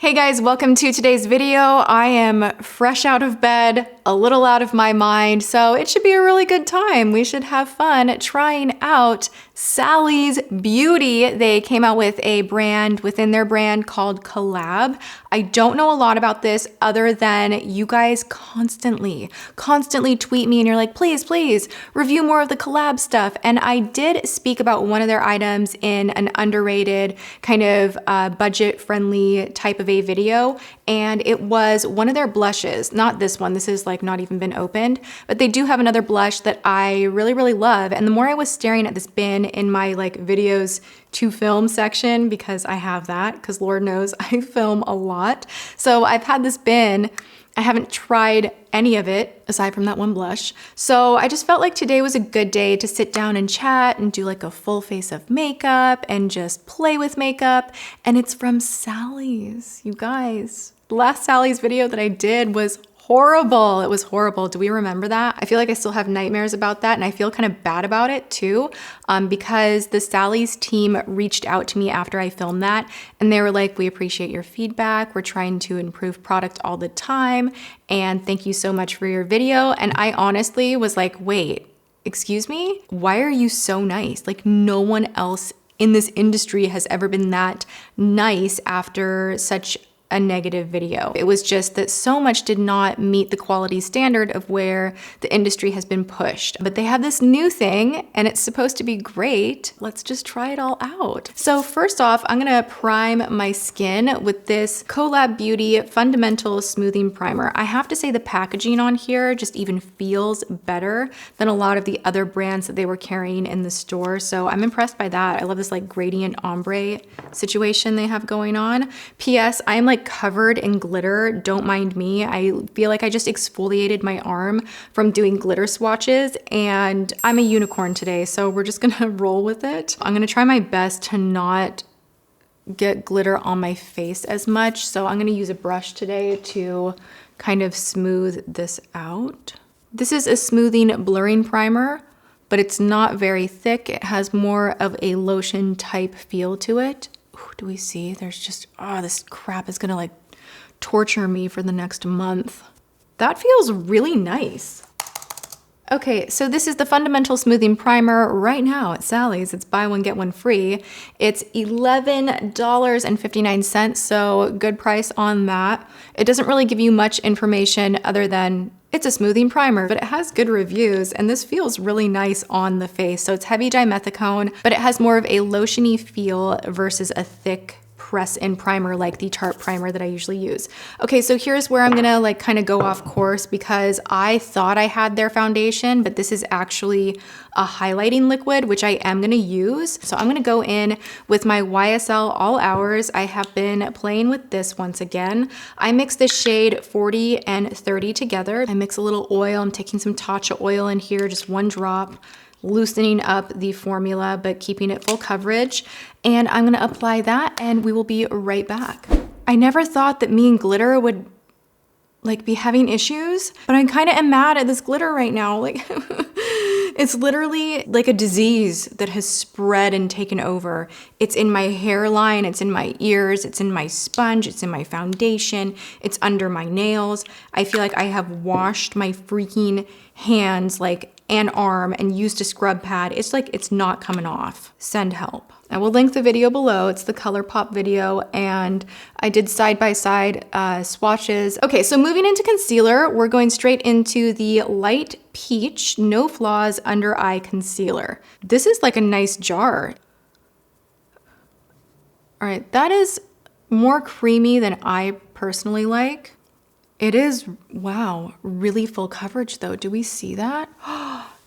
Hey guys, welcome to today's video. I am fresh out of bed, a little out of my mind, so it should be a really good time. We should have fun trying out Sally's Beauty. They came out with a brand within their brand called Col-Lab. I don't know a lot about this other than you guys constantly tweet me and you're like, please review more of the Col-Lab stuff. And I did speak about one of their items in an underrated kind of budget-friendly type of a video, and it was one of their blushes. Not this one, this is like not even been opened, but they do have another blush that I really love. And the more I was staring at this bin in my like videos to film section, because I have that, because Lord knows I film a lot. So I've had this bin, I haven't tried any of it aside from that one blush. So I just felt like today was a good day to sit down and chat and do like a full face of makeup and just play with makeup. And it's from Sally's, you guys. The last Sally's video that I did was horrible. It was horrible. Do we remember that? I feel like I still have nightmares about that, and I feel kind of bad about it too, because the Sally's team reached out to me after I filmed that, and they were like, we appreciate your feedback. We're trying to improve product all the time, and thank you so much for your video. And I honestly was like, wait, excuse me? Why are you so nice? Like, no one else in this industry has ever been that nice after such a negative video. It was just that so much did not meet the quality standard of where the industry has been pushed. But they have this new thing and it's supposed to be great. Let's just try it all out. So first off, I'm gonna prime my skin with this Col-Lab Beauty Fundamental Smoothing Primer. I have to say the packaging on here just even feels better than a lot of the other brands that they were carrying in the store. So I'm impressed by that. I love this like gradient ombre situation they have going on. P.S. I am like covered in glitter. Don't mind me. I feel like I just exfoliated my arm from doing glitter swatches, and I'm a unicorn today, so we're just gonna roll with it. I'm gonna try my best to not get glitter on my face as much, so I'm gonna use a brush today to kind of smooth this out. This is a smoothing blurring primer, but it's not very thick. It has more of a lotion type feel to it. Do we see? There's just, oh, this crap is gonna like torture me for the next month. That feels really nice. Okay, so this is the Fundamental Smoothing Primer right now at Sally's. It's buy one, get one free. It's $11.59, so good price on that. It doesn't really give you much information other than it's a smoothing primer, but it has good reviews, and this feels really nice on the face. So it's heavy dimethicone, but it has more of a lotiony feel versus a thick press-in primer like the Tarte primer that I usually use. Okay, so here's where I'm gonna like kind of go off course, because I thought I had their foundation, but this is actually a highlighting liquid, which I am gonna use. So I'm gonna go in with my YSL All Hours. I have been playing with this once again. I mix the shade 40 and 30 together. I mix a little oil. I'm taking some Tatcha oil in here, just one drop, loosening up the formula, but keeping it full coverage. And I'm gonna apply that and we will be right back. I never thought that me and glitter would like be having issues, but I kind of am mad at this glitter right now. Like it's literally like a disease that has spread and taken over. It's in my hairline, it's in my ears, it's in my sponge, it's in my foundation, it's under my nails. I feel like I have washed my freaking hands like and arm and used a scrub pad. It's like it's not coming off. Send help. I will link the video below. It's the ColourPop video, and I did side-by-side swatches. Okay, so moving into concealer, we're going straight into the Light Peach No Flaws Under Eye Concealer. This is like a nice jar. All right, that is more creamy than I personally like. It is, wow, really full coverage though. Do we see that?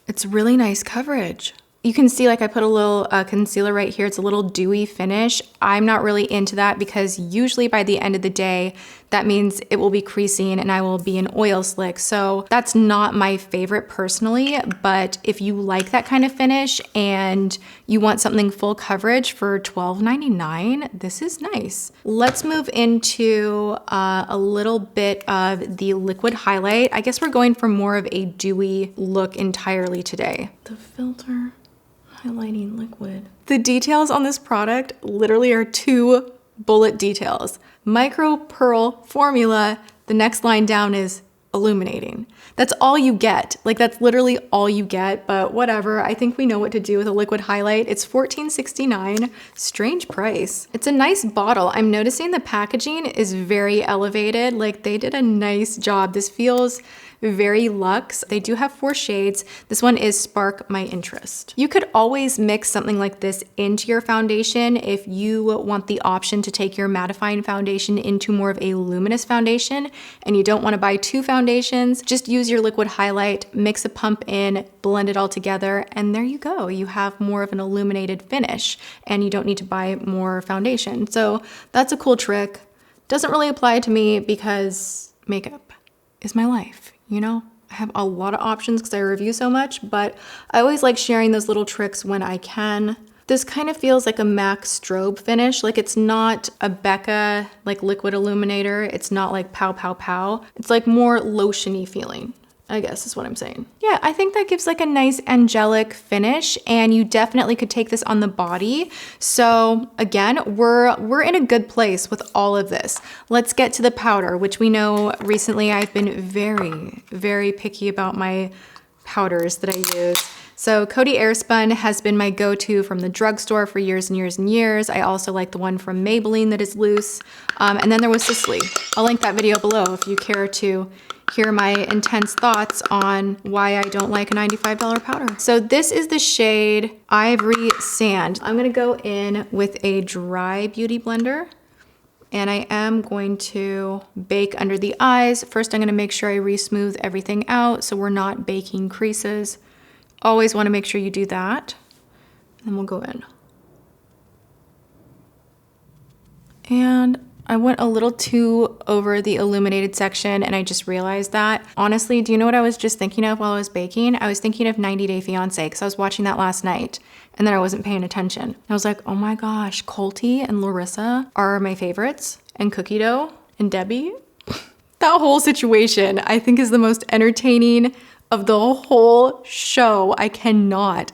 It's really nice coverage. You can see like I put a little concealer right here. It's a little dewy finish. I'm not really into that because usually by the end of the day, that means it will be creasing and I will be an oil slick. So that's not my favorite personally, but if you like that kind of finish and you want something full coverage for $12.99, this is nice. Let's move into a little bit of the liquid highlight. I guess we're going for more of a dewy look entirely today. The filter highlighting liquid. The details on this product literally are too bullet details. Micro pearl formula. The next line down is illuminating. That's all you get. Like, that's literally all you get, but whatever. I think we know what to do with a liquid highlight. It's $14.69. Strange price. It's a nice bottle. I'm noticing the packaging is very elevated. Like, they did a nice job. This feels very luxe. They do have 4 shades. This one is Spark My Interest. You could always mix something like this into your foundation if you want the option to take your mattifying foundation into more of a luminous foundation and you don't want to buy 2 foundations. Just use your liquid highlight, mix a pump in, blend it all together, and there you go. You have more of an illuminated finish and you don't need to buy more foundation. So that's a cool trick. Doesn't really apply to me because makeup is my life. You know, I have a lot of options because I review so much, but I always like sharing those little tricks when I can. This kind of feels like a MAC strobe finish. Like, it's not a Becca like liquid illuminator. It's not like pow, pow, pow. It's like more lotiony feeling, I guess is what I'm saying. Yeah, I think that gives like a nice angelic finish, and you definitely could take this on the body. So again, we're in a good place with all of this. Let's get to the powder, which we know recently I've been very, very picky about my powders that I use. So Coty Airspun has been my go-to from the drugstore for years and years and years. I also like the one from Maybelline that is loose. And then there was Sisley. I'll link that video below if you care to hear my intense thoughts on why I don't like a $95 powder. So this is the shade Ivory Sand. I'm gonna go in with a dry beauty blender, and I am going to bake under the eyes. First, I'm gonna make sure I re-smooth everything out so we're not baking creases. Always wanna make sure you do that. And we'll go in. And I went a little too over the illuminated section, and I just realized that. Honestly, do you know what I was just thinking of while I was baking? I was thinking of 90 Day Fiancé because I was watching that last night and then I wasn't paying attention. I was like, oh my gosh, Colty and Larissa are my favorites, and Cookie Dough and Debbie. That whole situation I think is the most entertaining of the whole show. I cannot.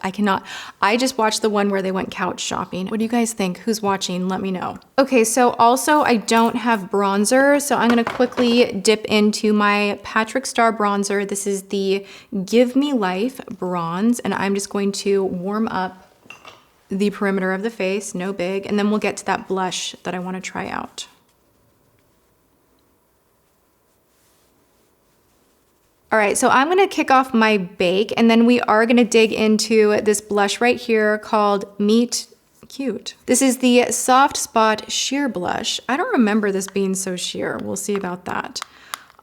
I just watched the one where they went couch shopping. What do you guys think? Who's watching? Let me know. Okay, so also I don't have bronzer, so I'm gonna quickly dip into my Patrick Star bronzer. This is the Give Me Life bronze, and I'm just going to warm up the perimeter of the face, no big, and then we'll get to that blush that I wanna try out. All right, so I'm gonna kick off my bake, and then we are gonna dig into this blush right here called Meet Cute. This is the Soft Spot Sheer Blush. I don't remember this being so sheer. We'll see about that.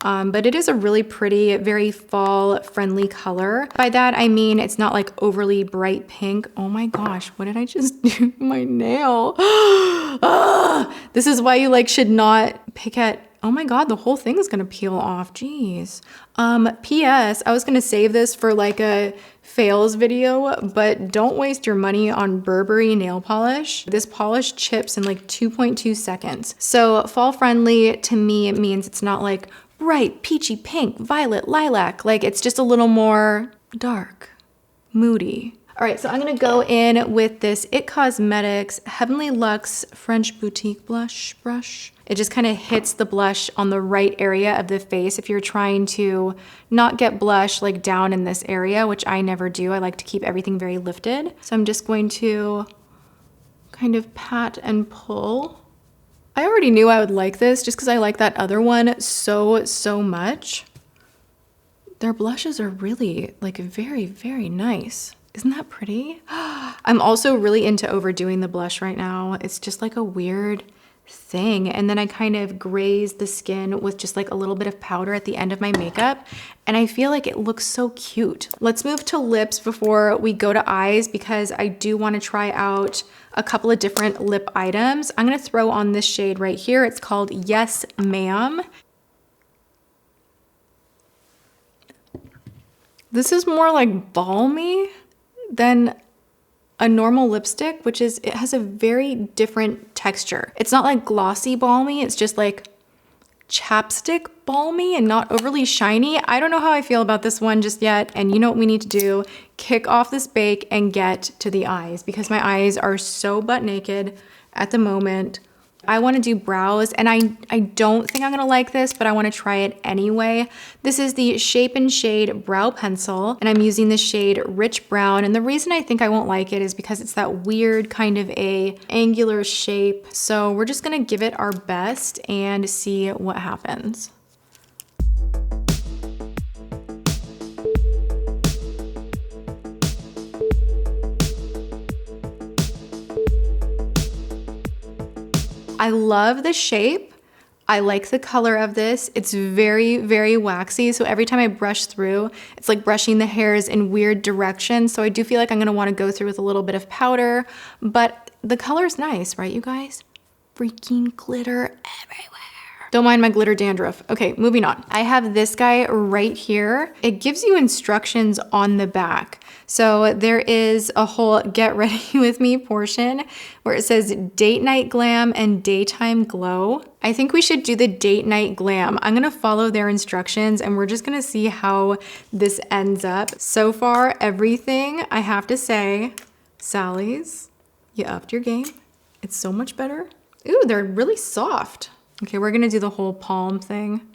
But it is a really pretty, very fall-friendly color. By that, I mean it's not like overly bright pink. Oh my gosh, what did I just do to my nail? This is why you like should not pick at, oh my God, the whole thing is gonna peel off, jeez. P.S. I was gonna save this for like a fails video, but don't waste your money on Burberry nail polish. This polish chips in like 2.2 seconds. So fall friendly to me, it means it's not like bright, peachy pink, violet, lilac. Like it's just a little more dark, moody. All right, so I'm gonna go in with this IT Cosmetics Heavenly Luxe French Boutique Blush brush. It just kind of hits the blush on the right area of the face if you're trying to not get blush like down in this area, which I never do. I like to keep everything very lifted. So I'm just going to kind of pat and pull. I already knew I would like this just because I like that other one so much. Their blushes are really like very, very nice. Isn't that pretty? I'm also really into overdoing the blush right now. It's just like a weird thing. And then I kind of graze the skin with just like a little bit of powder at the end of my makeup. And I feel like it looks so cute. Let's move to lips before we go to eyes because I do want to try out a couple of different lip items. I'm going to throw on this shade right here. It's called Yes Ma'am. This is more like balmy than a normal lipstick, which is, it has a very different texture. It's not like glossy balmy, it's just like chapstick balmy and not overly shiny. I don't know how I feel about this one just yet. And you know what we need to do? Kick off this bake and get to the eyes because my eyes are so butt naked at the moment. I want to do brows, and I don't think I'm going to like this, but I want to try it anyway. This is the Shape and Shade Brow Pencil, and I'm using the shade Rich Brown. And the reason I think I won't like it is because it's that weird kind of a angular shape. So we're just going to give it our best and see what happens. I love the shape. I like the color of this. It's very, very waxy. So every time I brush through, it's like brushing the hairs in weird directions. So I do feel like I'm gonna wanna go through with a little bit of powder, but the color's nice, right, you guys? Freaking glitter everywhere. Don't mind my glitter dandruff. Okay, moving on. I have this guy right here. It gives you instructions on the back. So there is a whole get ready with me portion where it says date night glam and daytime glow. I think we should do the date night glam. I'm gonna follow their instructions and we're just gonna see how this ends up. So far, everything, I have to say, Sally's, you upped your game. It's so much better. Ooh, they're really soft. Okay, we're gonna do the whole palm thing.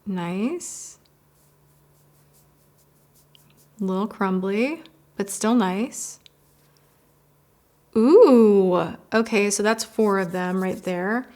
Nice. A little crumbly, but still nice. Ooh, okay, so that's 4 of them right there.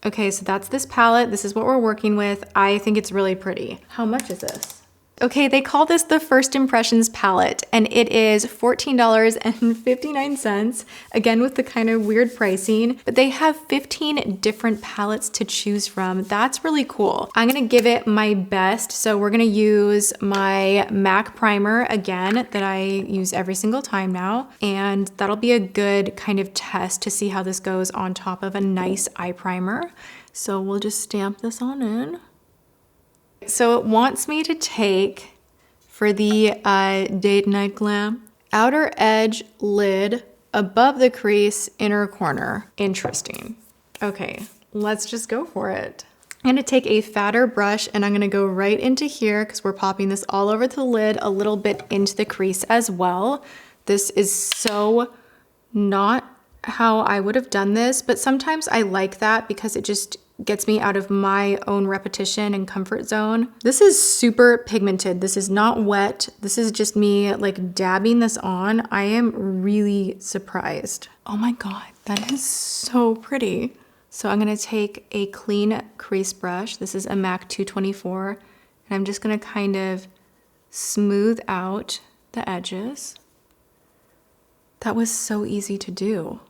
Okay, so that's this palette. This is what we're working with. I think it's really pretty. How much is this? Okay, they call this the First Impressions palette, and it is $14.59, again with the kind of weird pricing, but they have 15 different palettes to choose from. That's really cool. I'm gonna give it my best, so we're gonna use my MAC primer again that I use every single time now, and that'll be a good kind of test to see how this goes on top of a nice eye primer. So we'll just stamp this on in. So it wants me to take, for the date night glam, outer edge lid above the crease, inner corner. Interesting. Okay, let's just go for it. I'm gonna take a fatter brush and I'm gonna go right into here because we're popping this all over the lid, a little bit into the crease as well. This is so not how I would have done this, but sometimes I like that because it just gets me out of my own repetition and comfort zone. This is super pigmented. This is not wet. This is just me like dabbing this on. I am really surprised. Oh my God, that is so pretty. So I'm gonna take a clean crease brush. This is a MAC 224, and I'm just gonna kind of smooth out the edges. That was so easy to do.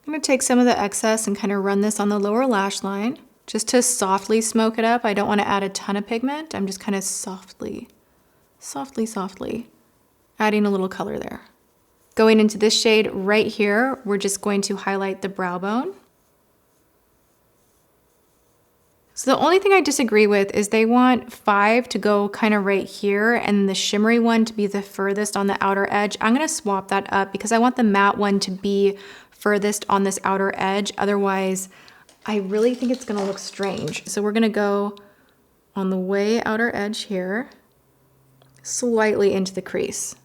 I'm gonna take some of the excess and kind of run this on the lower lash line just to softly smoke it up. I don't want to add a ton of pigment. I'm just kind of softly adding a little color there. Going into this shade right here, we're just going to highlight the brow bone. So the only thing I disagree with is they want 5 to go kind of right here and the shimmery one to be the furthest on the outer edge. I'm gonna swap that up because I want the matte one to be furthest on this outer edge. Otherwise, I really think it's gonna look strange. So we're gonna go on the way outer edge here, slightly into the crease.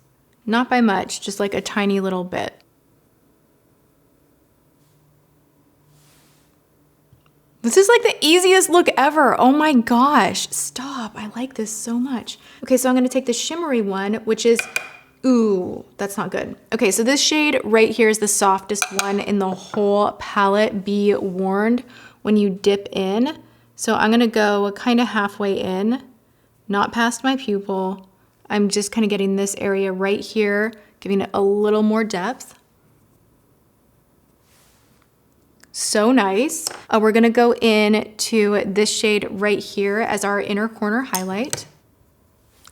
Not by much, just like a tiny little bit. This is like the easiest look ever. Oh my gosh, stop. I like this so much. Okay, so I'm gonna take the shimmery one, which is, ooh, that's not good. Okay, so this shade right here is the softest one in the whole palette. Be warned when you dip in. So I'm gonna go kind of halfway in, not past my pupil. I'm just kind of getting this area right here, giving it a little more depth. So nice. We're gonna go in to this shade right here as our inner corner highlight.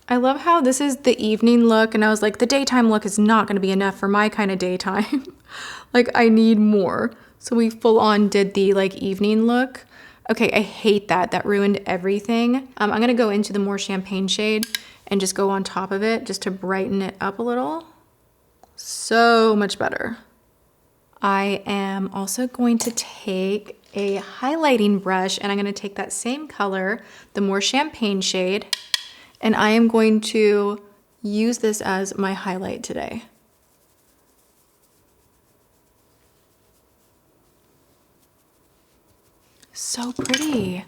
I love how this is the evening look, and I was like, the daytime look is not gonna be enough for my kind of daytime. Like, I need more. So we full on did the like evening look. Okay, I hate that. That ruined everything. I'm gonna go into the more champagne shade and just go on top of it just to brighten it up a little. So much better. I am also going to take a highlighting brush and I'm gonna take that same color, the more champagne shade, and I am going to use this as my highlight today. So pretty.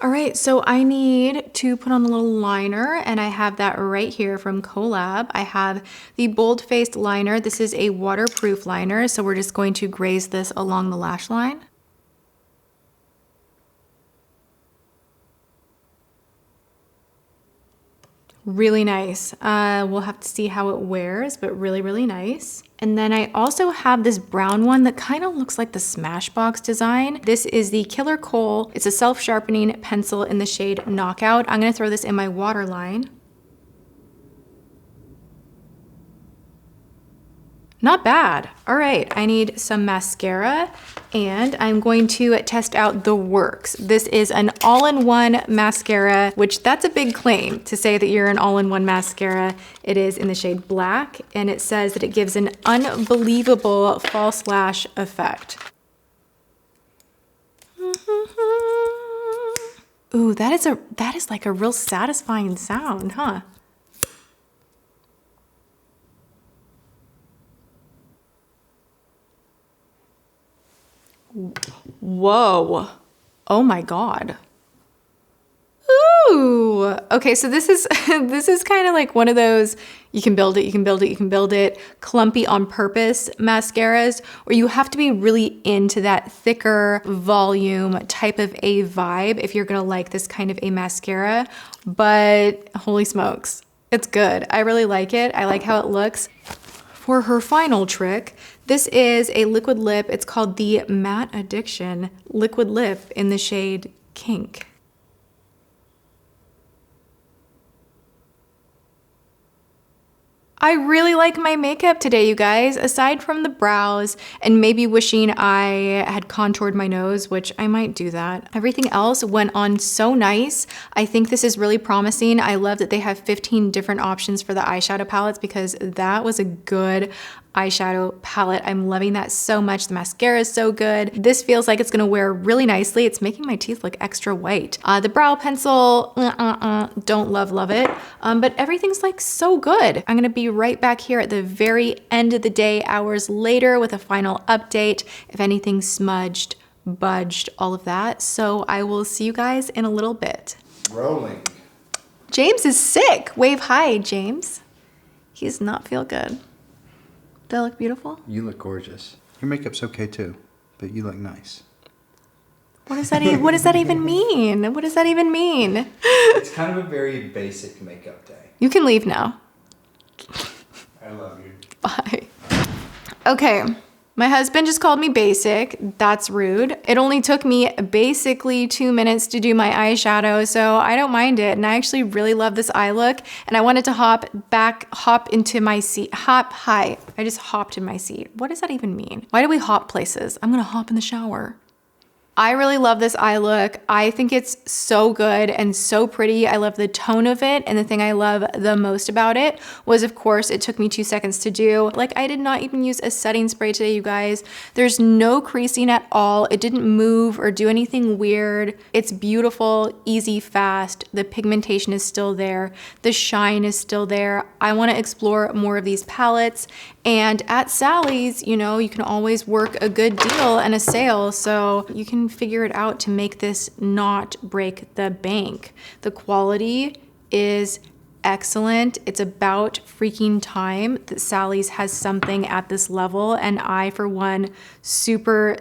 All right, so I need to put on a little liner, and I have that right here from Col-Lab. I have the Bold Faced liner. This is a waterproof liner, so we're just going to graze this along the lash line. Really nice. We'll have to see how it wears, but really, really nice. And then I also have this brown one that kind of looks like the Smashbox design. This is the Killer Kohl. It's a self-sharpening pencil in the shade Knockout. I'm gonna throw this in my waterline. Not bad. All right, I need some mascara, and I'm going to test out the Works. This is an all-in-one mascara, which that's a big claim to say that you're an all-in-one mascara. It is in the shade Black, and it says that it gives an unbelievable false lash effect. Ooh, that is like a real satisfying sound, huh? Whoa. Oh my God. Ooh. Okay, so this is this is kind of like one of those you can build it, you can build it, you can build it, clumpy on purpose mascaras, where you have to be really into that thicker volume type of a vibe if you're gonna like this kind of a mascara. But holy smokes, it's good. I really like it. I like how it looks. For her final trick, this is a liquid lip. It's called the Matte Addiction Liquid Lip in the shade Kink. I really like my makeup today, you guys. Aside from the brows and maybe wishing I had contoured my nose, which I might do that. Everything else went on so nice. I think this is really promising. I love that they have 15 different options for the eyeshadow palettes because that was a good eyeshadow palette. I'm loving that so much. The mascara is so good. This feels like it's gonna wear really nicely. It's making my teeth look extra white. The brow pencil, don't love it. But everything's like so good. I'm gonna be right back here at the very end of the day, hours later, with a final update. If anything smudged, budged, all of that. So I will see you guys in a little bit. Rolling. James is sick. Wave hi, James. He does not feel good. Do I look beautiful? You look gorgeous. Your makeup's okay too, but you look nice. What does that even, what does that even mean? What does that even mean? It's kind of a very basic makeup day. You can leave now. I love you. Bye. Okay. My husband just called me basic. That's rude. It only took me basically 2 minutes to do my eyeshadow, so I don't mind it. And I actually really love this eye look. And I wanted to hop into my seat. I just hopped in my seat. What does that even mean? Why do we hop places? I'm gonna hop in the shower. I really love this eye look. I think it's so good and so pretty. I love the tone of it. And the thing I love the most about it was, of course, it took me 2 seconds to do. Like, I did not even use a setting spray today, you guys. There's no creasing at all. It didn't move or do anything weird. It's beautiful, easy, fast. The pigmentation is still there. The shine is still there. I want to explore more of these palettes. And at Sally's, you know, you can always work a good deal and a sale, so you can figure it out to make this not break the bank. The quality is excellent. It's about freaking time that Sally's has something at this level, and I, for one, super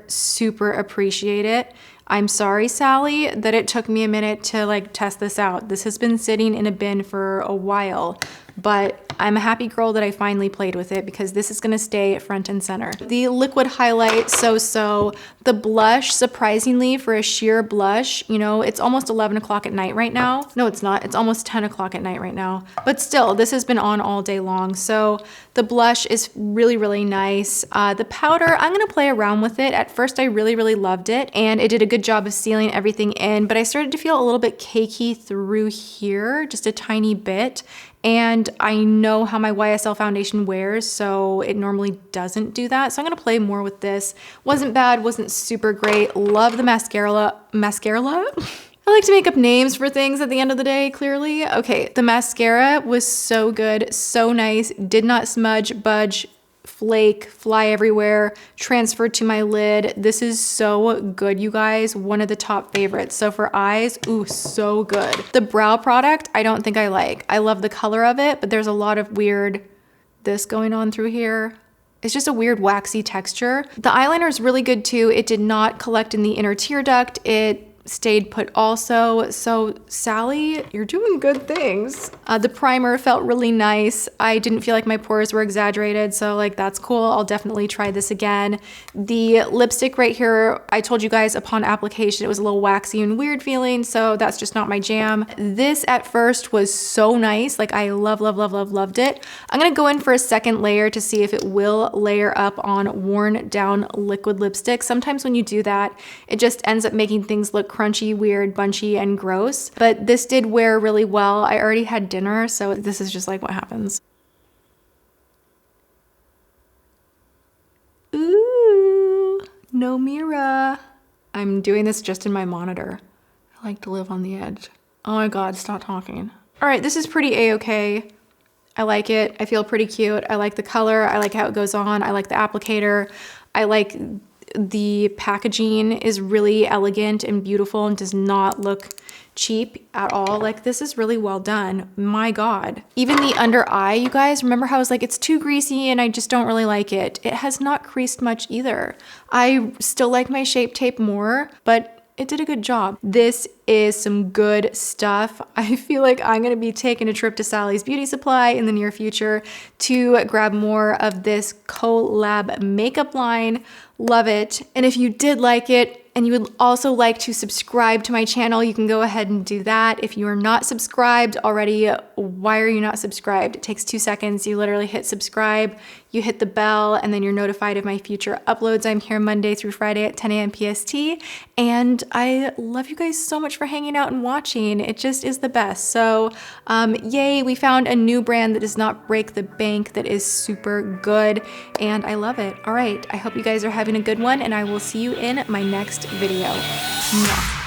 appreciate it. I'm sorry, Sally, that it took me a minute to like test this out. This has been sitting in a bin for a while, but I'm a happy girl that I finally played with it because this is gonna stay front and center. The liquid highlight, so. The blush, surprisingly, for a sheer blush, you know, it's almost 11 o'clock at night right now. No, it's not. It's almost 10 o'clock at night right now. But still, this has been on all day long. So the blush is really nice. The powder, I'm gonna play around with it. At first, I really loved it, and it did a good job of sealing everything in, but I started to feel a little bit cakey through here, just a tiny bit. And I know how my YSL foundation wears, so it normally doesn't do that. So I'm gonna play more with this. Wasn't bad, wasn't super great. Love the mascara. I like to make up names for things at the end of the day, clearly. Okay, the mascara was so good, so nice, did not smudge, budge, flake, fly everywhere, transfer to my lid. This is so good, you guys. One of the top favorites. So for eyes, ooh, so good. The brow product, I don't think I like. I love the color of it, but there's a lot of weird this going on through here. It's just a weird waxy texture. The eyeliner is really good too. It did not collect in the inner tear duct. It stayed put also. So Sally, you're doing good things. The primer felt really nice. I didn't feel like my pores were exaggerated, so like that's cool. I'll definitely try this again. The lipstick right here, I told you guys upon application it was a little waxy and weird feeling, so that's just not my jam. This at first was so nice. Like I loved it. I'm gonna go in for a second layer to see if it will layer up on worn down liquid lipstick. Sometimes when you do that, it just ends up making things look crunchy, weird, bunchy, and gross. But this did wear really well. I already had dinner, so this is just like what happens. Ooh, no mirror. I'm doing this just in my monitor. I like to live on the edge. Oh my God, stop talking. All right, this is pretty a-okay. I like it. I feel pretty cute. I like the color. I like how it goes on. I like the applicator. I like the packaging is really elegant and beautiful and does not look cheap at all. Like this is really well done. My God. Even the under eye, you guys, remember how I was like, it's too greasy and I just don't really like it. It has not creased much either. I still like my Shape Tape more, but it did a good job. This is some good stuff. I feel like I'm gonna be taking a trip to Sally's Beauty Supply in the near future to grab more of this Col-Lab makeup line. Love it. And if you did like it, and you would also like to subscribe to my channel, you can go ahead and do that. If you are not subscribed already, why are you not subscribed? It takes 2 seconds. You literally hit subscribe, you hit the bell, and then you're notified of my future uploads. I'm here Monday through Friday at 10 a.m. PST. And I love you guys so much for hanging out and watching. It just is the best. So yay, we found a new brand that does not break the bank, that is super good, and I love it. All right, I hope you guys are having a good one, and I will see you in my next video. Mwah.